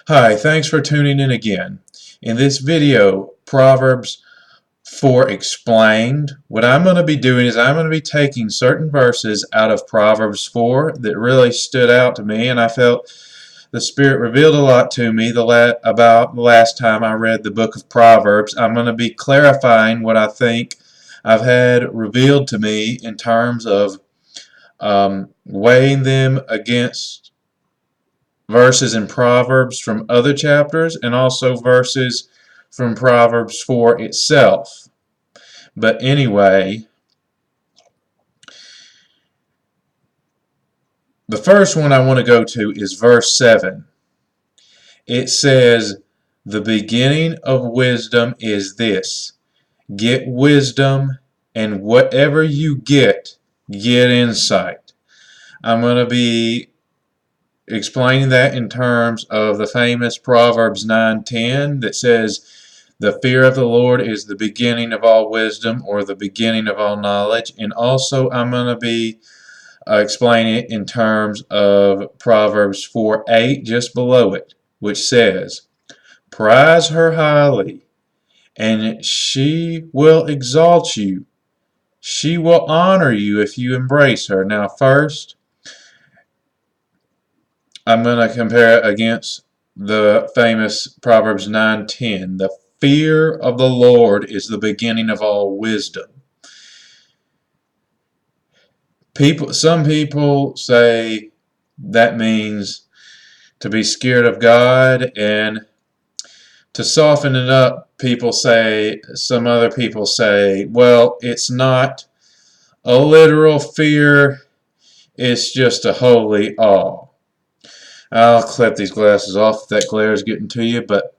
Hi, thanks for tuning in again. In this video, Proverbs 4 explained, what I'm going to be doing is I'm going to be taking certain verses out of Proverbs 4 that really stood out to me, and I felt the Spirit revealed a lot to me about the last time I read the book of Proverbs. I'm going to be clarifying what I think I've had revealed to me in terms of weighing them against verses in Proverbs from other chapters and also verses from Proverbs 4 itself. But anyway, the first one I want to go to is verse 7. It says, "The beginning of wisdom is this: get wisdom, and whatever you get insight." I'm going to be explaining that in terms of the famous Proverbs 9:10 that says, "The fear of the Lord is the beginning of all wisdom," or the beginning of all knowledge. And also I'm going to be explaining it in terms of Proverbs 4:8 just below it, which says, "Prize her highly, and she will exalt you. She will honor you if you embrace her." Now first, I'm going to compare it against the famous Proverbs 9:10. The fear of the Lord is the beginning of all wisdom. Some people say that means to be scared of God, and to soften it up, some other people say, well, it's not a literal fear, it's just a holy awe. I'll clip these glasses off if that glare is getting to you, but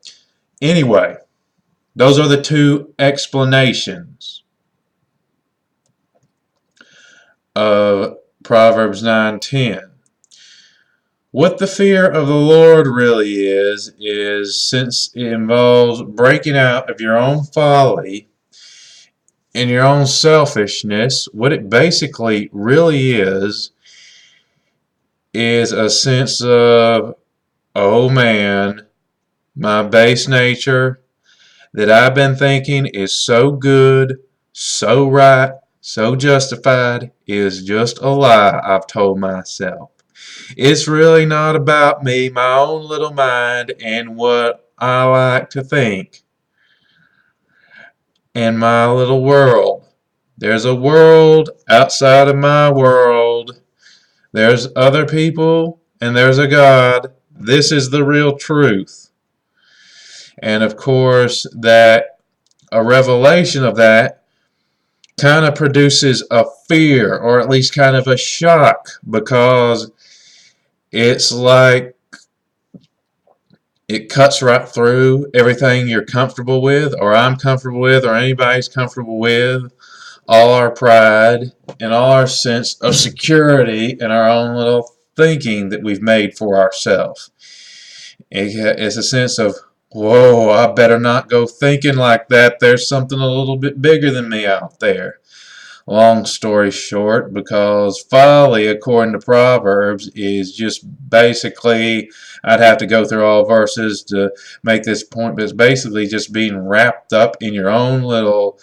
anyway, those are the two explanations of Proverbs 9:10. What the fear of the Lord really is since it involves breaking out of your own folly and your own selfishness, what it basically really is a sense of, oh man, my base nature that I've been thinking is so good, so right, so justified is just a lie I've told myself. It's really not about me, my own little mind, and what I like to think, and my little world. There's a world outside of my world. There's other people, and there's a God. This is the real truth. And of course, that a revelation of that kind of produces a fear, or at least kind of a shock, because it's like it cuts right through everything you're comfortable with, or I'm comfortable with, or anybody's comfortable with, all our pride and all our sense of security in our own little thinking that we've made for ourselves. It's a sense of, whoa, I better not go thinking like that. There's something a little bit bigger than me out there. Long story short, because folly, according to Proverbs, is just basically, I'd have to go through all verses to make this point, but it's basically just being wrapped up in your own little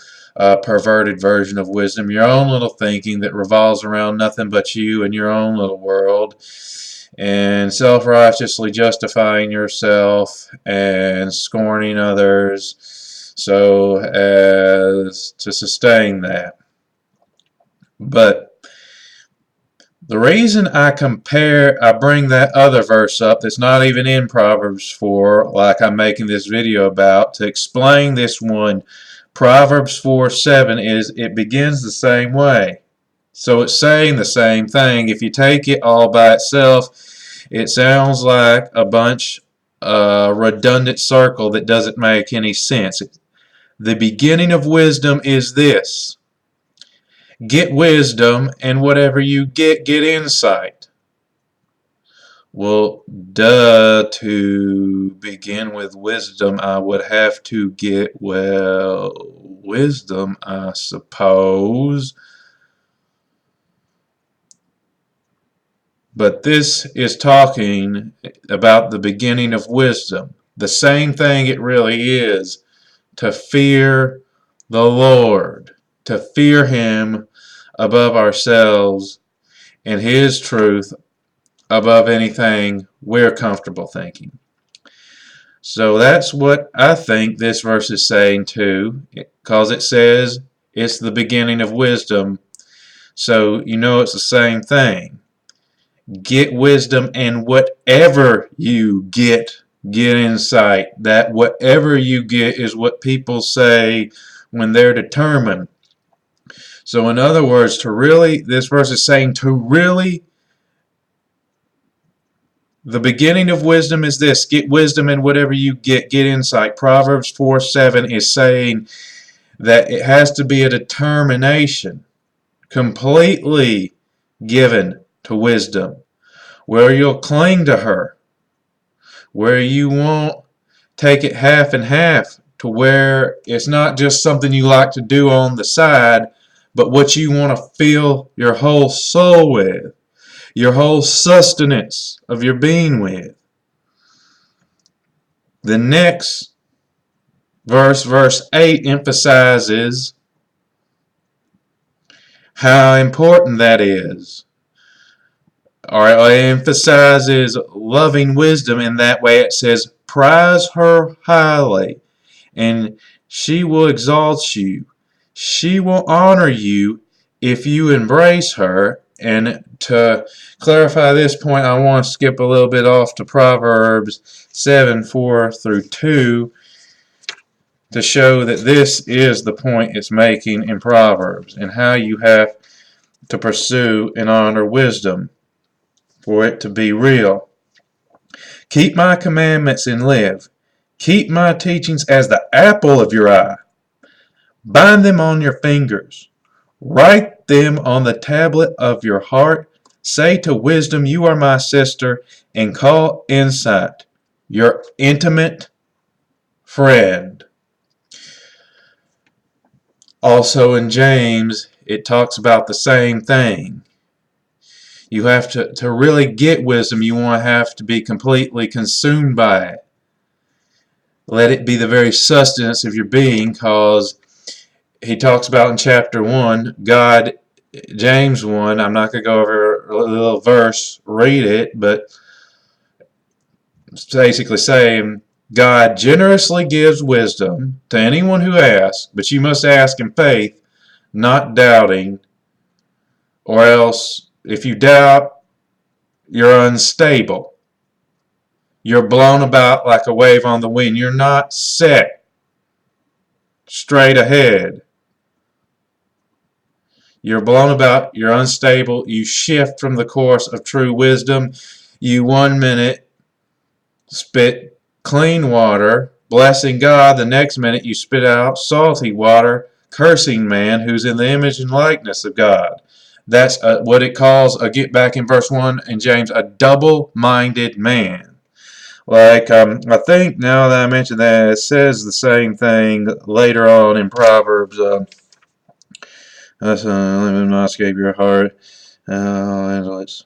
perverted version of wisdom, your own little thinking that revolves around nothing but you and your own little world, and self-righteously justifying yourself and scorning others so as to sustain that. But the reason I bring that other verse up that's not even in Proverbs 4, like I'm making this video about, to explain this one, Proverbs 4:7, is it begins the same way. So it's saying the same thing. If you take it all by itself, it sounds like a bunch redundant circle that doesn't make any sense. The beginning of wisdom is this: get wisdom, and whatever you get insight. Well, duh, to begin with wisdom, I would have to get, well, wisdom, I suppose. But this is talking about the beginning of wisdom. The same thing it really is to fear the Lord, to fear Him above ourselves and His truth above anything we're comfortable thinking. So that's what I think this verse is saying too, because it says it's the beginning of wisdom. So you know it's the same thing. Get wisdom, and whatever you get insight. That whatever you get is what people say when they're determined. So in other words, this verse is saying to really, the beginning of wisdom is this: get wisdom, and whatever you get insight. Proverbs 4:7 is saying that it has to be a determination completely given to wisdom, where you'll cling to her, where you won't take it half and half, to where it's not just something you like to do on the side, but what you want to fill your whole soul with, your whole sustenance of your being with. The next verse, verse 8, emphasizes how important that is. Or it emphasizes loving wisdom in that way. It says, prize her highly, and she will exalt you. She will honor you if you embrace her. And to clarify this point, I want to skip a little bit off to Proverbs 7:4-2 to show that this is the point it's making in Proverbs and how you have to pursue and honor wisdom for it to be real. Keep my commandments and live. Keep my teachings as the apple of your eye. Bind them on your fingers. Write them on the tablet of your heart. Say to wisdom, you are my sister, and call insight your intimate friend. Also in James, it talks about the same thing. You have to really get wisdom, you want to have to be completely consumed by it. Let it be the very sustenance of your being, because he talks about in chapter 1, God, James 1, I'm not going to go over a little verse, read it, but it's basically saying God generously gives wisdom to anyone who asks, but you must ask in faith, not doubting, or else if you doubt, you're unstable. You're blown about like a wave on the wind. You're not set straight ahead. You're blown about, you're unstable, you shift from the course of true wisdom. You 1 minute spit clean water, blessing God, the next minute you spit out salty water, cursing man who's in the image and likeness of God. That's what it calls, get back in verse 1 in James, a double-minded man. Like, I think now that I mentioned that, it says the same thing later on in Proverbs. Let me not escape your heart. Let's,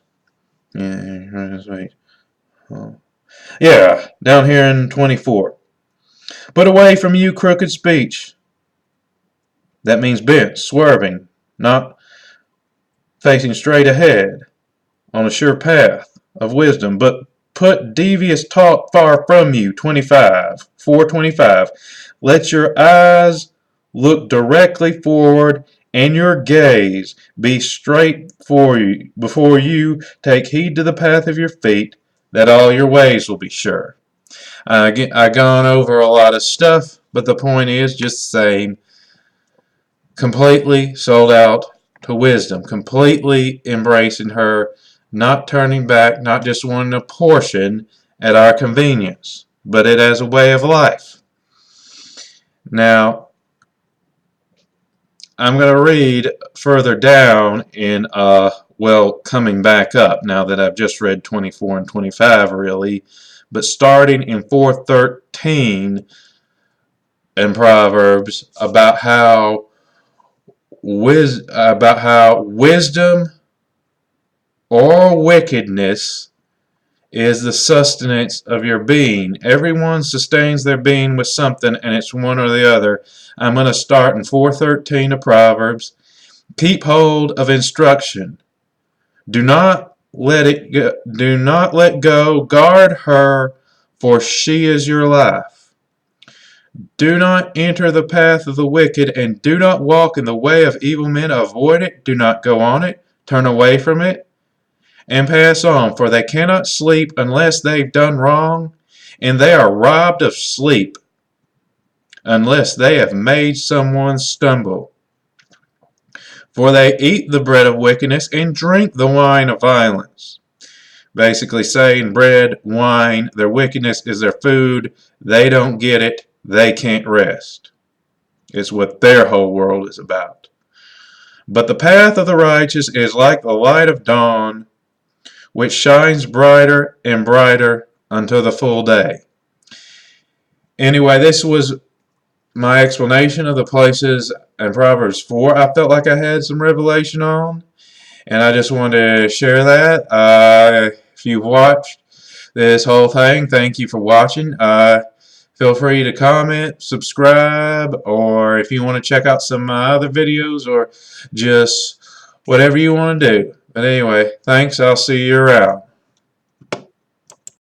yeah, wait. Yeah, down here in 24. Put away from you crooked speech. That means bent, swerving, not facing straight ahead on a sure path of wisdom, but put devious talk far from you. 25, 425. Let your eyes look directly forward and your gaze be straight for you before you take heed to the path of your feet, that all your ways will be sure. I've gone over a lot of stuff, but the point is just the same. Completely sold out to wisdom, completely embracing her, not turning back, not just wanting a portion at our convenience, but it as a way of life. Now, I'm going to read further down in, coming back up now that I've just read 24 and 25 really, but starting in 4:13 in Proverbs about how wisdom or wickedness is the sustenance of your being. Everyone sustains their being with something, and it's one or the other. I'm going to start in 4:13 of Proverbs. Keep hold of instruction. Do not let it go. Do not let go. Guard her, for she is your life. Do not enter the path of the wicked, and do not walk in the way of evil men. Avoid it. Do not go on it. Turn away from it and pass on, for they cannot sleep unless they've done wrong, and they are robbed of sleep unless they have made someone stumble. For they eat the bread of wickedness and drink the wine of violence. Basically saying bread, wine, their wickedness is their food. They don't get it. They can't rest. It's what their whole world is about. But the path of the righteous is like the light of dawn, which shines brighter and brighter until the full day. Anyway, this was my explanation of the places in Proverbs 4 I felt like I had some revelation on, and I just wanted to share that. If you've watched this whole thing, thank you for watching. Feel free to comment, subscribe, or if you want to check out some of my other videos, or just whatever you want to do. But anyway, thanks. I'll see you around.